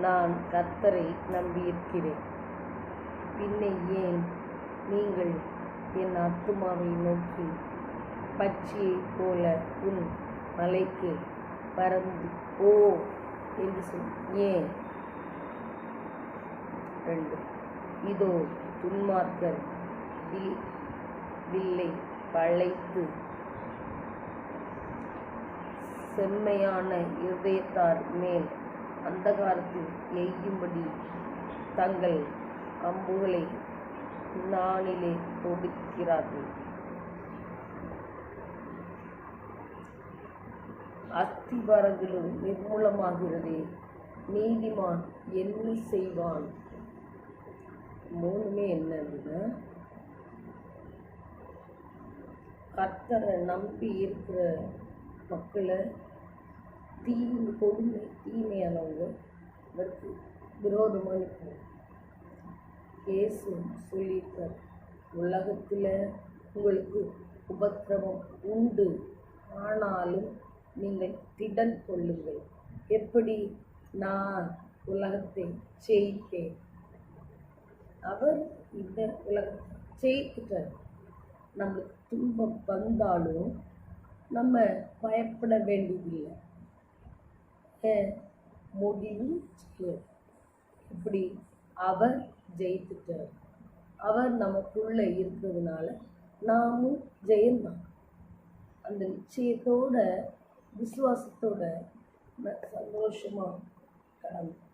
நான் கர்த்தரை நம்பியிருக்கிறேன். பின்னே ஏன் நீங்கள் என் ஆத்துமாவை நோக்கி பட்சியைப் போல உன் மலைக்கு பறந்து போ என்று ஏன்? 2. இதோ துன்மார்க்கர் வில்லை வளைத்து செம்மையான இருதயத்தார் மேல் அந்தகாரத்தில் எய்யும்படி தங்கள் அம்புகளை நாளிலே தொடுக்கிறார்கள். அஸ்திபாரங்களும் நிர்மூலமாகிறதே, நீதிமான் என்ன செய்வான்? 3 என்னதுன்னா, கர்த்தரை நம்பி இருக்கிற மக்களை கொடுமை தீமையானவங்க இதற்கு விரோதமாக இருக்கும். இயேசு சொல்லியிருக்கார், உலகத்தில் உங்களுக்கு உபத்திரவம் உண்டு, ஆனாலும் நீங்கள் திடன் கொள்ளுங்கள். எப்படி? நான் உலகத்தை ஜெயித்தேன். அவர் இந்த உலகத்தை ஜெயித்துட்டார். நம்மளுக்கு துன்பம் வந்தாலும் நம்ம பயப்பட வேண்டியதில்லை. முடிவு இப்படி அவர் ஜெயித்துட்டார். அவர் நமக்குள்ள இருக்கிறதுனால நாமும் ஜெயந்தான். அந்த நிச்சயத்தோட விசுவாசத்தோட சந்தோஷமாக கடந்து